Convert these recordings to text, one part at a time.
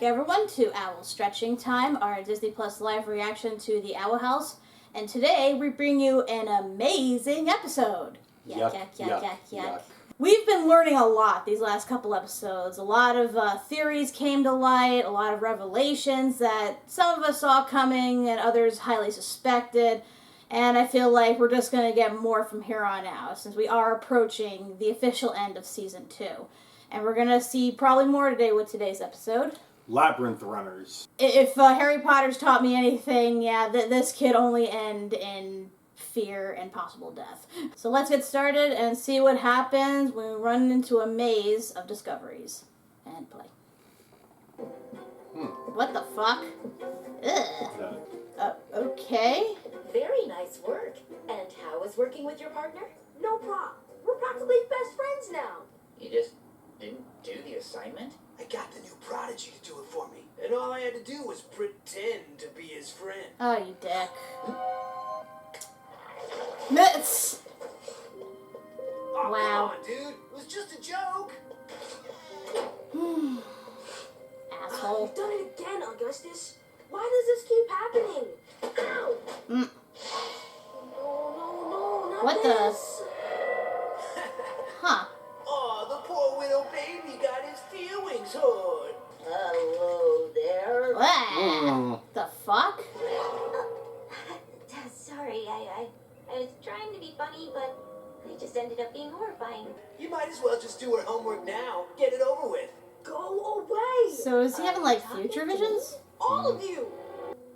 back, everyone, to Owl Stretching Time, our Disney Plus live reaction to The Owl House. And today we bring you an amazing episode. Yuck. We've been learning a lot these last couple episodes. A lot of theories came to light, a lot of revelations that some of us saw coming and others highly suspected. And I feel like we're just going to get more from here on out, since we are approaching the official end of Season 2. And we're going to see probably more today with today's episode. Labyrinth runners. If Harry Potter's taught me anything, this could only end in fear and possible death. So let's get started and see what happens when we run into a maze of discoveries. And play. What the fuck? Ugh. Okay. Very nice work. And how is working with your partner? No problem. We're practically best friends now. You just didn't do the assignment? I got the new prodigy to do it for me. And all I had to do was pretend to be his friend. Oh, you dick. Nuts! Oh, Wow. Come on, dude. It was just a joke. Asshole. You've done it again, Augustus. Why does this keep happening? Ow! No, not What this. Huh. Oh, the poor widow baby got his feelings hurt. Hello there. What the fuck? Sorry, I was trying to be funny, but I just ended up being horrifying. You might as well just do her homework now. Get it over with. Go away. So is he having, like, future visions? All of you.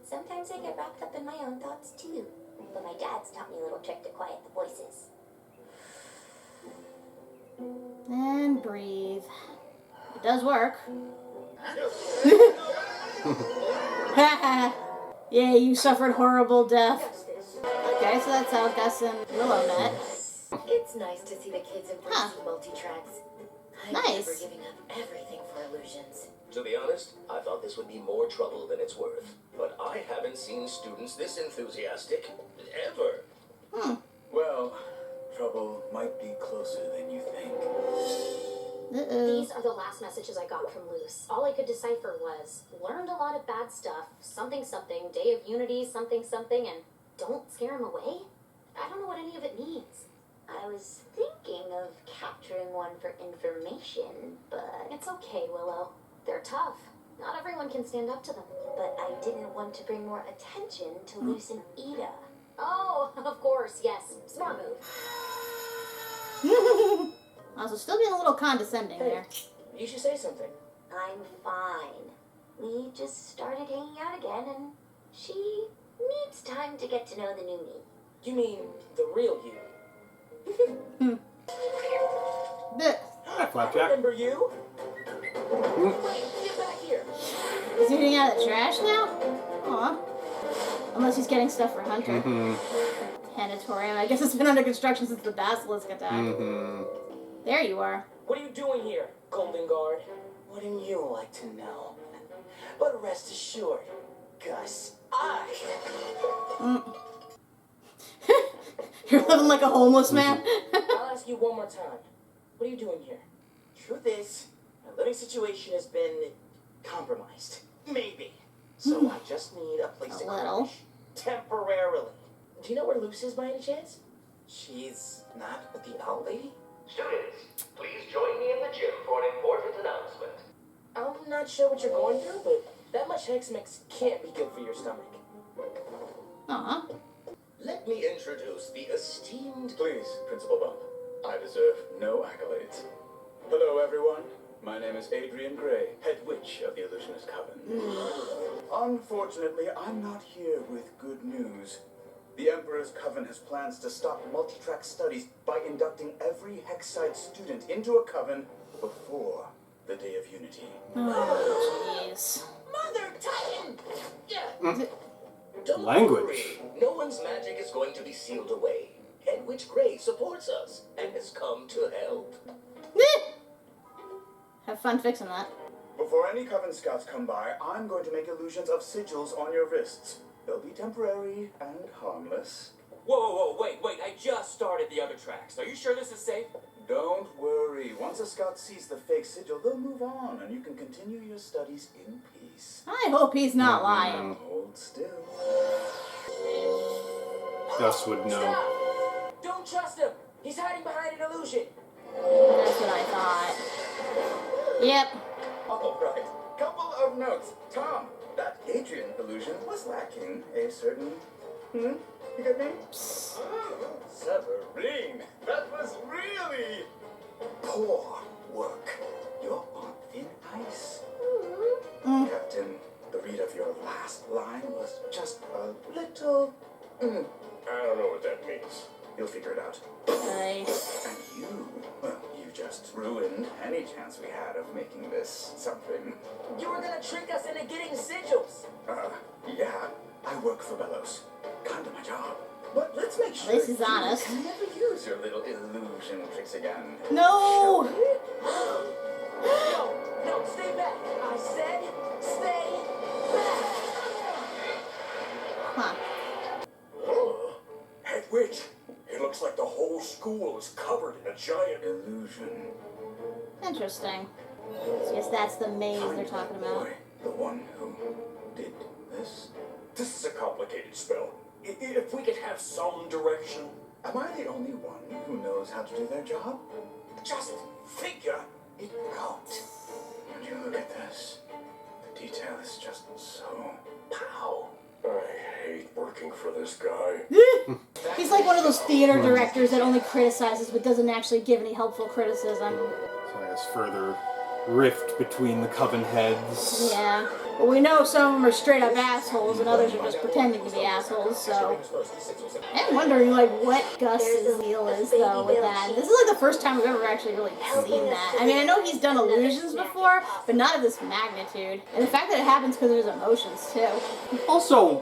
Sometimes I get wrapped up in my own thoughts, too. But my dad's taught me a little trick to quiet the voices. And breathe. It does work. Yeah, you suffered horrible death. Okay, so that's how Gus and Willow met. It's nice to see the kids embracing multi-tracks. I'm Nice. never giving up everything for illusions. To be honest, I thought this would be more trouble than it's worth. But I haven't seen students this enthusiastic ever. Well, trouble might be closer than you think. These are the last messages I got from Luce. All I could decipher was, learned a lot of bad stuff, something, Day of Unity, something, and don't scare him away? I don't know what any of it means. I was thinking of capturing one for information, but... It's okay, Willow. They're tough. Not everyone can stand up to them. But I didn't want to bring more attention to Luce and Ida. Oh, of course, yes. Smart move. Also, still being a little condescending there. You should say something. I'm fine. We just started hanging out again, and she needs time to get to know the new me. You mean the real you? Hi, I Flapjack. remember you. Wait, get back here. Is he eating out of the trash now? Aw. Unless he's getting stuff for Hunter. Planetarium. I guess it's been under construction since the basilisk attack. There you are. What are you doing here, Golden Guard? Wouldn't you like to know? But rest assured, Gus, You're living like a homeless man. I'll ask you one more time. What are you doing here? Truth is, my living situation has been compromised. Maybe. So I just need a place to little. crash. Temporarily. Do you know where Luce is by any chance? She's not with the owl lady? Students, please join me in the gym for an important announcement. I'm not sure what you're going through, but that much Hex Mix can't be good for your stomach. Aw. Let me introduce the esteemed... Please, Principal Bump. I deserve no accolades. Hello, everyone. My name is Adrian Gray, head witch of the Illusionist Coven. Unfortunately, I'm not here with good news. The Emperor's Coven has plans to stop multi-track studies by inducting every Hexside student into a coven before the Day of Unity. Oh, jeez. Mother Titan! Yeah. Don't Language. worry. No one's magic is going to be sealed away. Head Witch Gray supports us and has come to help. Have fun fixing that. Before any Coven scouts come by, I'm going to make illusions of sigils on your wrists. They'll be temporary and harmless. Whoa, wait, I just started the other tracks. Are you sure this is safe? Don't worry. Once a scout sees the fake sigil, they'll move on, and you can continue your studies in peace. I hope he's not lying. Hold still. Gus would know. Stop! Don't trust him. He's hiding behind an illusion. That's what I thought. Yep. All right. Couple of notes. Tom, that Hadrian illusion was lacking a certain... You got me? Severine, that was really poor work. You're on thin ice. Captain, the read of your last line was just a little... I don't know what that means. You'll figure it out. Nice. And well, you just ruined any chance we had of making this something. You were gonna trick us into getting sigils. Yeah, I work for Bellows. Kind of my job. But let's make sure At least he's honest. you never use your little illusion tricks again. No! No, stay back. I said stay back. Huh. Head witch, it looks like the whole school is covered in a giant Illusion. Interesting. So I guess that's the maze they're talking about. Boy, the one who did this. This is a complicated spell. If we could have some direction. Am I the only one who knows how to do their job? Just figure It out. When you look at this, the detail is just so pow. I hate working for this guy. He's like one of those theater directors that only criticizes but doesn't actually give any helpful criticism. So I guess further rift between the Coven heads. Yeah. But we know some of them are straight up assholes and others are just pretending to be assholes, so... I'm wondering, like, what Gus's deal is, though, with that. This is, like, the first time we've ever actually really seen that. I mean, I know he's done illusions before, but not of this magnitude. And the fact that it happens because of his emotions, too. Also,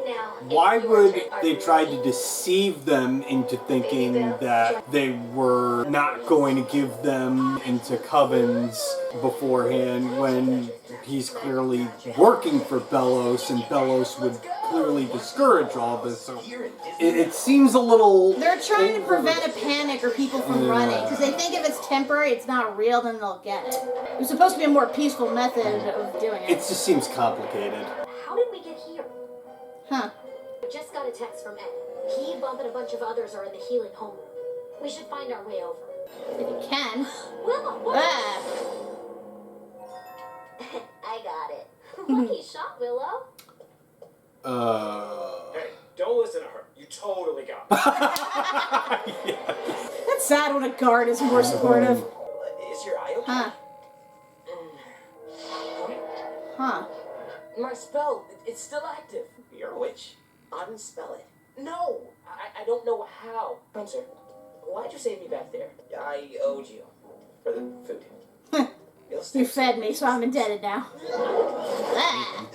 why would they try to deceive them into thinking that they were not going to give them into covens beforehand when he's clearly working for Bellows, and Bellows would clearly discourage all this, so it seems a little... They're trying to prevent a panic or people from running, because they think if it's temporary, it's not real, then they'll get it. It was supposed to be a more peaceful method of doing It it. just seems complicated. How did we get here? Huh. I just got a text from Ed. He, Bump, and a bunch of others are in the healing homeroom. We should find our way over. If you can. Willow, what? Ah. I got it. Lucky shot, Willow. Hey, don't listen to her. You totally got it. That's sad when a guard is more supportive. Is your eye okay? Huh. Huh. My spell, it's still active. You're a witch. Unspell it. No, I don't know how. Spencer, why'd you save me back there? I owed you for the food. You fed me, so I'm indebted now. Ah.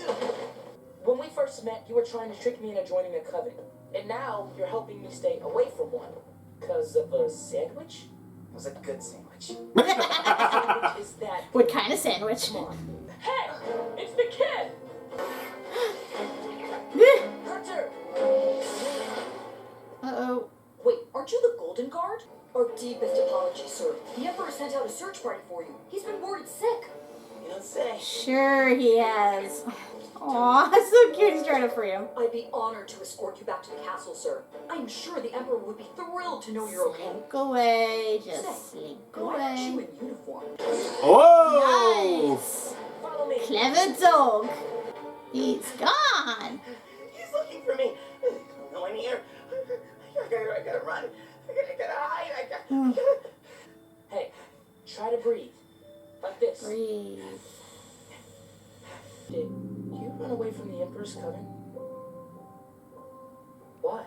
When we first met, you were trying to trick me into joining a coven. And now you're helping me stay away from one. Because of a sandwich? It was a good sandwich. What sandwich is that? What kind of sandwich? Come on. Hey! It's the kid! Hunter! Uh-oh. Wait, aren't you the Golden Guard? Our deepest apologies, sir. The Emperor sent out a search party for you. He's been worried sick. You don't say. Sure he has. Aw, that's so cute. He's trying to free him. I'd be honored to escort you back to the castle, sir. I'm sure the Emperor would be thrilled to know you're okay. Slink away. Just slink Why aren't you away. in uniform? Whoa! Nice. Follow me. Clever dog. He's gone. He's looking for me. No one here. I gotta run. I gotta hide. I gotta... Hey, try to breathe. Like this. Breathe. Did you run away from the Emperor's Coven? Why?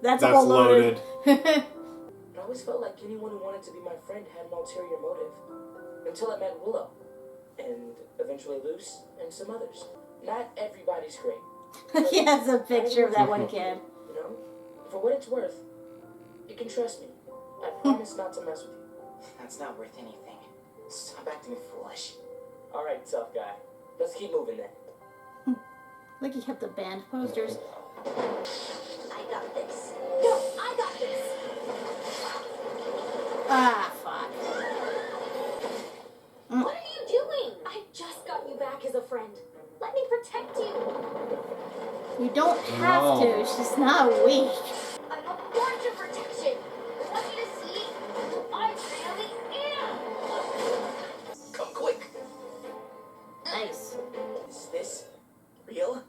That's That's all loaded. I always felt like anyone who wanted to be my friend had an ulterior motive. Until I met Willow. And eventually Luce and some others. Not everybody's great. He has a picture of that one kid. You know? For what it's worth, you can trust me. I promise not to mess with you. That's not worth anything. Stop acting foolish. Alright, tough guy. Let's keep moving then. Look, he kept the band posters. I got this. No, I got this. Ah, fuck. friend. Let me protect you. You don't have to. She's not weak. I don't want your protection. I want you to see who I really am. Come quick. Nice. Is this real?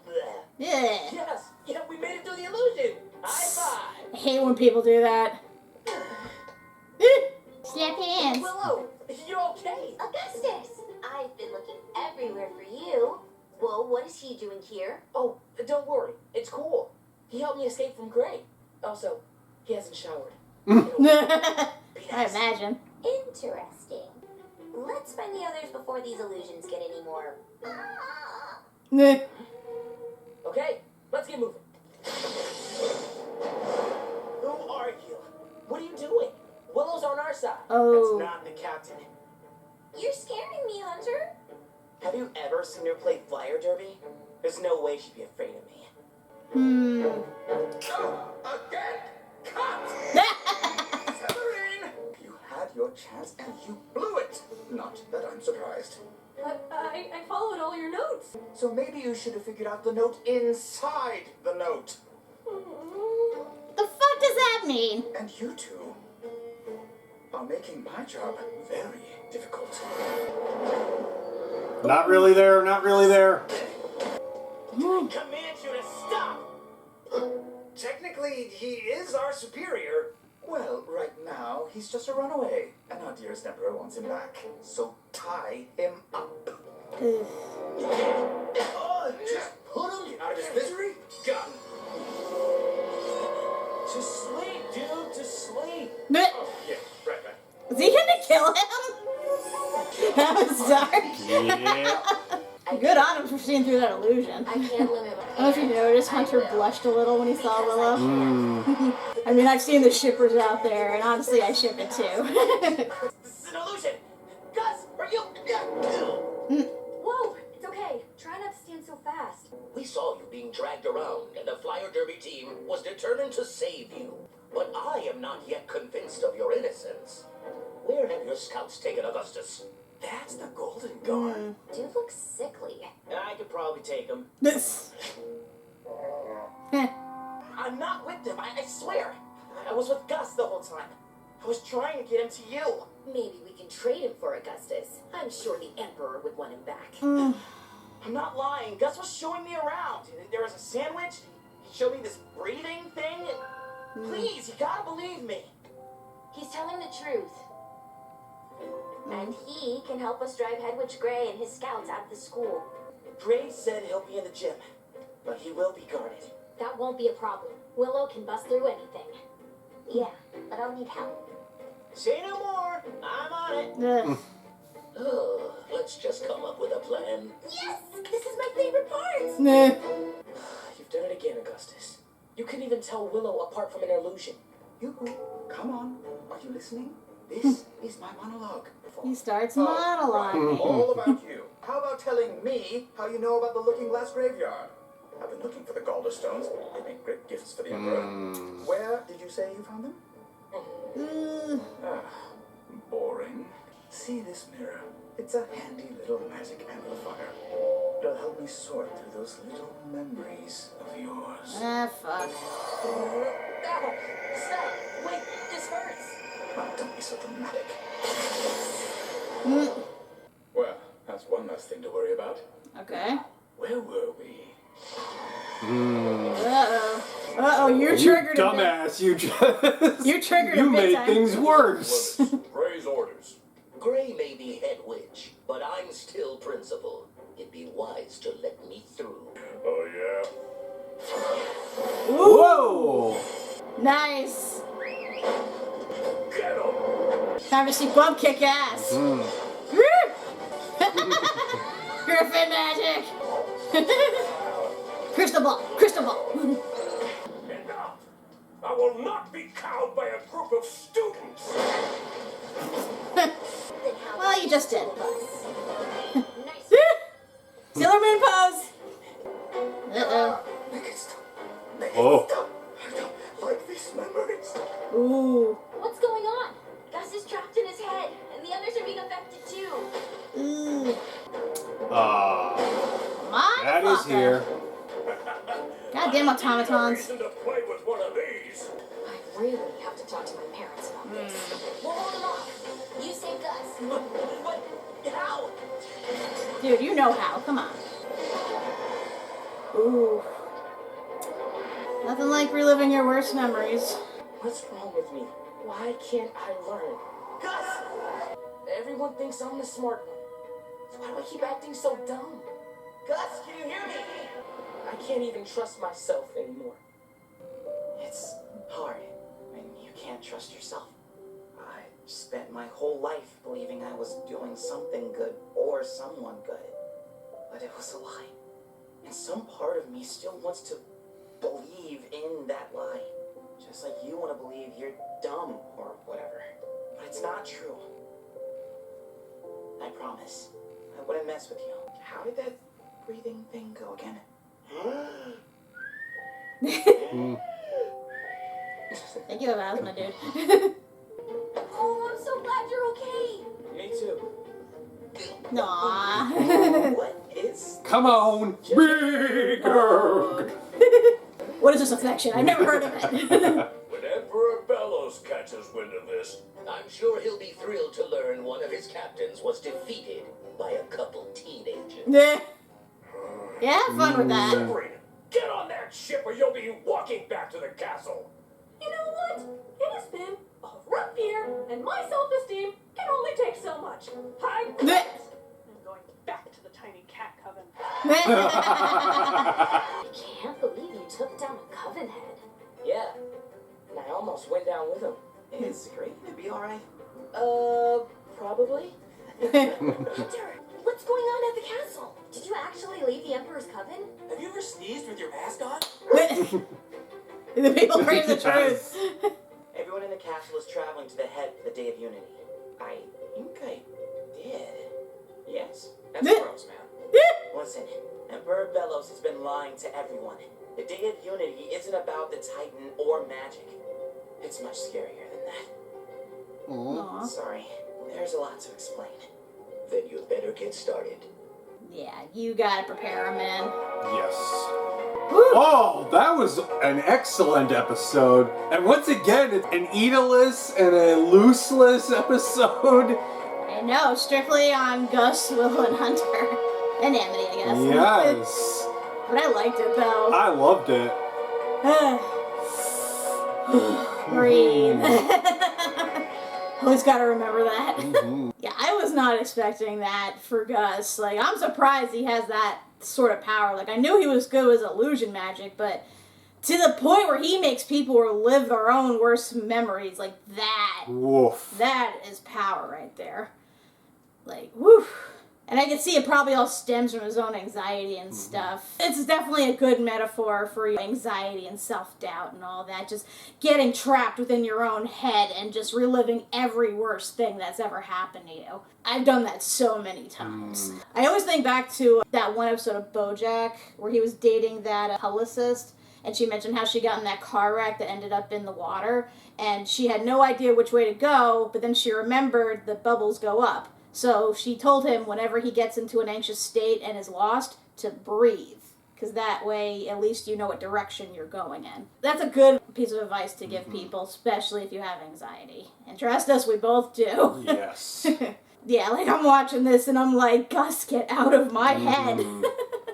Bleh. Yeah. Yes! Yeah, we made it through the illusion! High five! I hate when people do that. Snap hands. Willow, you're okay! Augustus, I've been looking everywhere for you. Well, what is he doing here? Oh, don't worry. It's cool. He helped me escape from Gray. Also, he hasn't showered. I imagine. Interesting. Let's find the others before these illusions get any more. Okay, let's get moving. Who are you? What are you doing? Willow's on our side. Oh. That's not the captain. You're scaring me, Hunter. Have you ever seen her play flyer derby? There's no way she'd be afraid of me. Again? Cut! Severin! You had your chance and you blew it. Not that I'm surprised. But I followed all your notes. So maybe you should have figured out the note inside the note. The fuck does that mean? And you two are making my job very difficult. Not really there, not really there. I command you to stop! Technically, he is our superior. Well, right now, he's just a runaway, and our dearest emperor wants him back. So tie him up. Just put him out of his misery. Got him. To sleep, dude, to sleep. Oh, yeah, right. Is he gonna kill him? That was dark. Yeah. Good on him for seeing through that illusion. I can't limit I don't know if you noticed, Hunter blushed a little when he saw Willow. I mean, I've seen the shippers out there, and honestly, I ship it too. This is an illusion! Gus, are you... Whoa, it's okay. Try not to stand so fast. We saw you being dragged around, and the flyer derby team was determined to save you. But I am not yet convinced of your innocence. Where have your scouts taken Augustus? That's the Golden Guard. Dude looks sickly. I could probably take him. This. I'm not with them, I swear. I was with Gus the whole time. I was trying to get him to you. Maybe we can trade him for Augustus. I'm sure the Emperor would want him back. I'm not lying. Gus was showing me around. There was a sandwich. He showed me this breathing thing. Please, you gotta believe me. He's telling the truth. And he can help us drive Hedwig Gray and his scouts out of the school. Gray said he'll be in the gym, but he will be guarded. That won't be a problem. Willow can bust through anything. Yeah, but I'll need help. Say no more. I'm on it. Oh, let's just come up with a plan. Yes! This is my favorite part! You've done it again, Augustus. You couldn't even tell Willow apart from an illusion. You, come on. Are you listening? This is my monologue. He starts monologuing. All about you. How about telling me how you know about the Looking Glass Graveyard? I've been looking for the Galder Stones. They make great gifts for the Emperor. Where did you say you found them? Boring. See this mirror? It's a handy little magic amplifier. It'll help me sort through those little memories of yours. Fuck. Ow! Stop! Wait, this hurts! Oh, don't be so dramatic. Well, that's one less thing to worry about. Okay. Where were we? Uh-oh, you're triggered Dumbass, you just... You're triggered You a bit made time. things worse. Gray's orders. Gray may be head witch, but I'm still principal. It'd be wise to let me through. Oh, yeah? Whoa! Nice. Get him! Time to see Bump kick ass. Griffin magic. Crystal ball. Crystal ball. Enough! I will not be cowed by a group of students! Well, you just did. Nice. Sailor Moon pose. Uh-oh. Make it stop. Make it Oh. stop. I don't like these memories. Ooh. What's going on? Gus is trapped in his head, and the others are being affected too. Ooh. That is here. Goddamn automatons. To play with one of these. I really have to talk to my parents about this. We'll hold them off. You save Gus. What? How? Dude, you know how. Come on. Ooh. Nothing like reliving your worst memories. What's wrong with me? Why can't I learn? Gus! Everyone thinks I'm the smart one. So why do I keep acting so dumb? Gus, can you hear me? I can't even trust myself anymore. It's hard when you can't trust yourself. I spent my whole life believing I was doing something good or someone good. But it was a lie. And some part of me still wants to believe in that lie. Just like you want to believe you're dumb or whatever. But it's not true. I promise. I wouldn't mess with you. How did that breathing thing go again? Thank you have asthma, dude. Oh, I'm so glad you're okay. Me too. Aww. What is... Come on, bigger. What is this affection? I've never heard of it. When Emperor Bellows catches wind of this, I'm sure he'll be thrilled to learn one of his captains was defeated by a couple teenagers. Yeah, have fun with that. Separate! Get on that ship or you'll be walking back to the castle. You know what? It has been a rough year, and my self-esteem can only take so much. I quit. I'm going back to the tiny cat coven. I can't believe you took down a Coven Head. Yeah. And I almost went down with him. Is Green gonna be alright? Probably. Hunter, what's going on at the castle? Did you actually leave the Emperor's Coven? Have you ever sneezed with your mask on? The people crave the truth. Everyone in the castle is traveling to the head for the Day of Unity. I think I did. Yes? That's gross, man. Listen, Emperor Bellows has been lying to everyone. The Day of Unity isn't about the Titan or magic. It's much scarier than that. Aw. Sorry, there's a lot to explain. Then you better get started. Yeah, you gotta prepare him, man. Yes. Oh, that was an excellent episode. And once again, it's an eaterless and a looseless episode. I know, strictly on Gus, Will, and Hunter. And Amity, I guess. Yes. But I liked it, though. I loved it. Breathe. Always gotta remember that. Mm-hmm. Yeah, I was not expecting that for Gus. Like, I'm surprised he has that sort of power. Like, I knew he was good with illusion magic, but to the point where he makes people relive their own worst memories, like that. Woof. That is power right there. Like, woof. And I can see it probably all stems from his own anxiety and stuff. It's definitely a good metaphor for anxiety and self-doubt and all that. Just getting trapped within your own head and just reliving every worst thing that's ever happened to you. I've done that so many times. I always think back to that one episode of BoJack where he was dating that publicist, and she mentioned how she got in that car wreck that ended up in the water, and she had no idea which way to go, but then she remembered the bubbles go up. So she told him whenever he gets into an anxious state and is lost, to breathe. Because that way, at least you know what direction you're going in. That's a good piece of advice to give people, especially if you have anxiety. And trust us, we both do. Yes. Yeah, like I'm watching this and I'm like, Gus, get out of my head.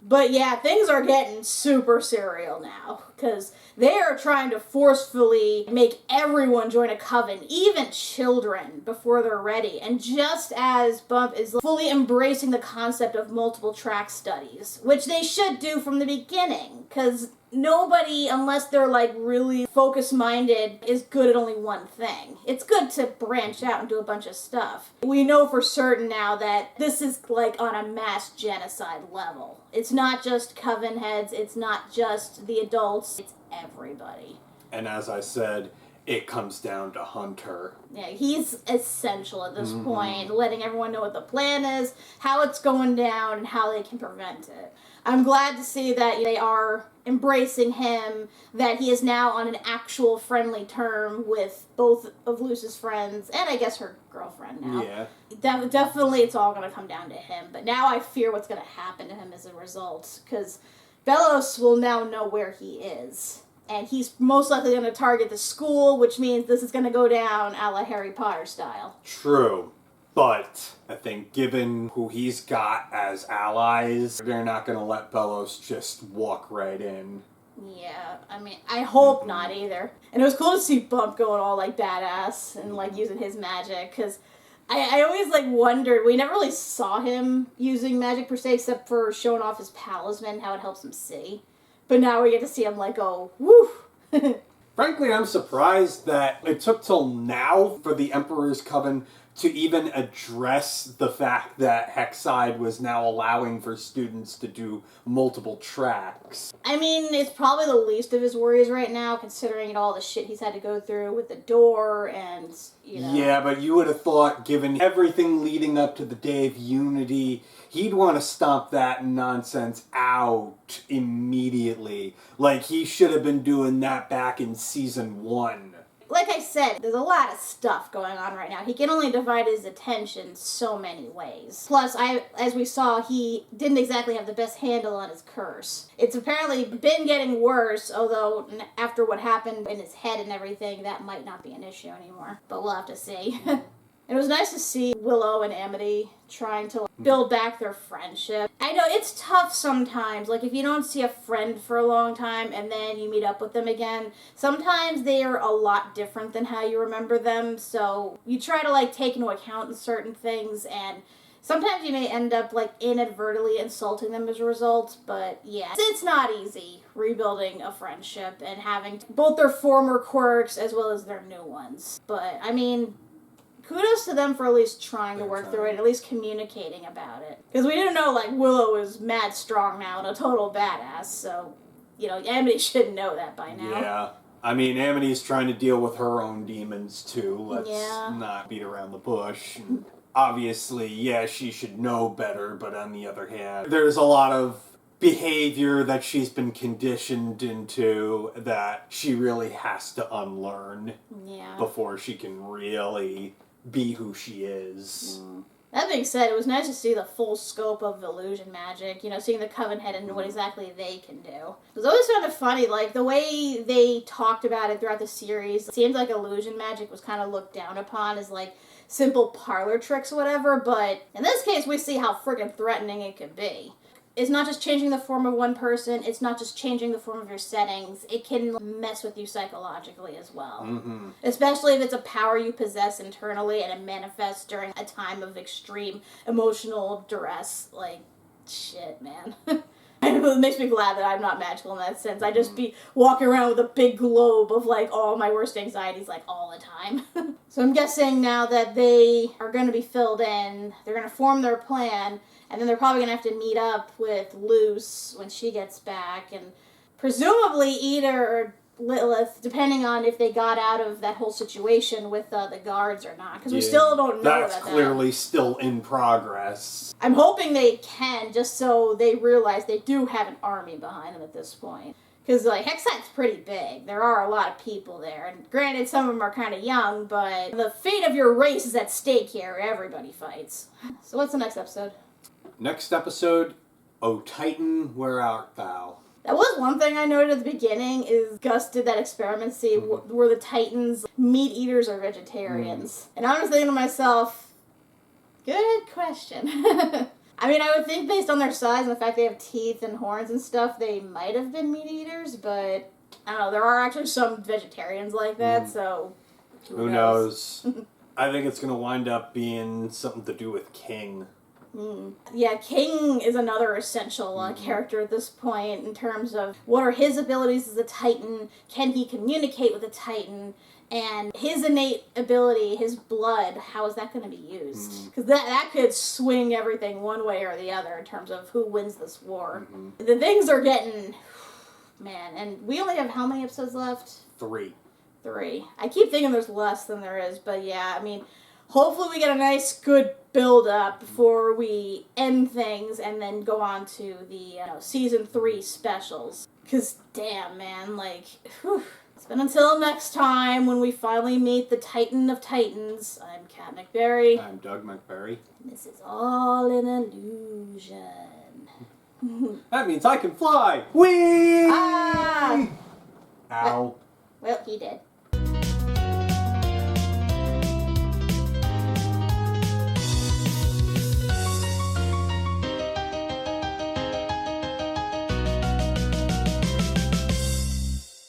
But yeah, things are getting super surreal now. Because they are trying to forcefully make everyone join a coven, even children, before they're ready. And just as Bump is fully embracing the concept of multiple track studies, which they should do from the beginning, because nobody, unless they're like really focus-minded, is good at only one thing. It's good to branch out and do a bunch of stuff. We know for certain now that this is like on a mass genocide level. It's not just coven heads, it's not just the adults, it's everybody. And as I said, it comes down to Hunter. Yeah, he's essential at this point, letting everyone know what the plan is, how it's going down, and how they can prevent it. I'm glad to see that they are embracing him, that he is now on an actual friendly term with both of Luce's friends, and I guess her girlfriend now. Yeah. Definitely it's all going to come down to him, but now I fear what's going to happen to him as a result, because Belos will now know where he is. And he's most likely going to target the school, which means this is going to go down a la Harry Potter style. True. But I think given who he's got as allies, they're not going to let Belos just walk right in. Yeah, I mean, I hope not either. And it was cool to see Bump going all, like, badass and, like, using his magic, because I always, like, wondered, we never really saw him using magic per se, except for showing off his talisman, how it helps him see. But now we get to see him, like, go, woo! Frankly, I'm surprised that it took till now for the Emperor's Coven to even address the fact that Hexside was now allowing for students to do multiple tracks. I mean, it's probably the least of his worries right now, considering all the shit he's had to go through with the door and, you know. Yeah, but you would have thought, given everything leading up to the Day of Unity, he'd want to stomp that nonsense out immediately. Like, he should have been doing that back in Season 1. Like I said, there's a lot of stuff going on right now. He can only divide his attention so many ways. Plus, as we saw, he didn't exactly have the best handle on his curse. It's apparently been getting worse, although after what happened in his head and everything, that might not be an issue anymore. But we'll have to see. And it was nice to see Willow and Amity trying to build back their friendship. I know it's tough sometimes, like if you don't see a friend for a long time and then you meet up with them again, sometimes they are a lot different than how you remember them, so you try to like take into account certain things, and sometimes you may end up like inadvertently insulting them as a result, but yeah, it's not easy rebuilding a friendship and having both their former quirks as well as their new ones. But I mean, kudos to them for at least trying to work through it, at least communicating about it. Because we didn't know, like, Willow is mad strong now and a total badass, so, you know, Amity should know that by now. Yeah. I mean, Amity's trying to deal with her own demons, too. Let's not beat around the bush. Obviously, yeah, she should know better, but on the other hand, there's a lot of behavior that she's been conditioned into that she really has to unlearn before she can really be who she is. That being said, it was nice to see the full scope of illusion magic, you know, seeing the Coven Head and what exactly they can do. It was always kind of funny, like, the way they talked about it throughout the series, it seemed like illusion magic was kind of looked down upon as, like, simple parlor tricks or whatever, but in this case, we see how friggin' threatening it could be. It's not just changing the form of one person, it's not just changing the form of your settings, it can mess with you psychologically as well. Especially if it's a power you possess internally and it manifests during a time of extreme emotional duress. Like, shit, man. It makes me glad that I'm not magical in that sense. I just be walking around with a big globe of, like, all my worst anxieties, like, all the time. So I'm guessing now that they are going to be filled in, they're going to form their plan, and then they're probably going to have to meet up with Luce when she gets back, and presumably Ida or Lilith, depending on if they got out of that whole situation with the guards or not, because we still don't know that's clearly still in progress. I'm hoping they can, just so they realize they do have an army behind them at this point. Because, like, Hexside's pretty big. There are a lot of people there. And granted, some of them are kind of young, but the fate of your race is at stake here. Everybody fights. So what's the next episode? Next episode, O Titan, where art thou? That was one thing I noted at the beginning, is Gus did that experiment, see, were the Titans meat eaters or vegetarians? And I was thinking to myself, good question. I mean, I would think based on their size and the fact they have teeth and horns and stuff, they might have been meat eaters, but I don't know, there are actually some vegetarians like that, so who knows? I think it's going to wind up being something to do with King. Yeah, King is another essential character at this point in terms of what are his abilities as a Titan, can he communicate with a Titan, and his innate ability, his blood, how is that going to be used? Because that could swing everything one way or the other in terms of who wins this war. The things are getting, man, and we only have how many episodes left? 3. 3. I keep thinking there's less than there is, but yeah, I mean, hopefully we get a nice, good build-up before we end things and then go on to the Season 3 specials. Because, damn, man, like, whew. But until next time, when we finally meet the Titan of Titans, I'm Kat McBerry. I'm Doug McBerry. And this is all an illusion. That means I can fly! Whee! Ah! Ow. Well, he did.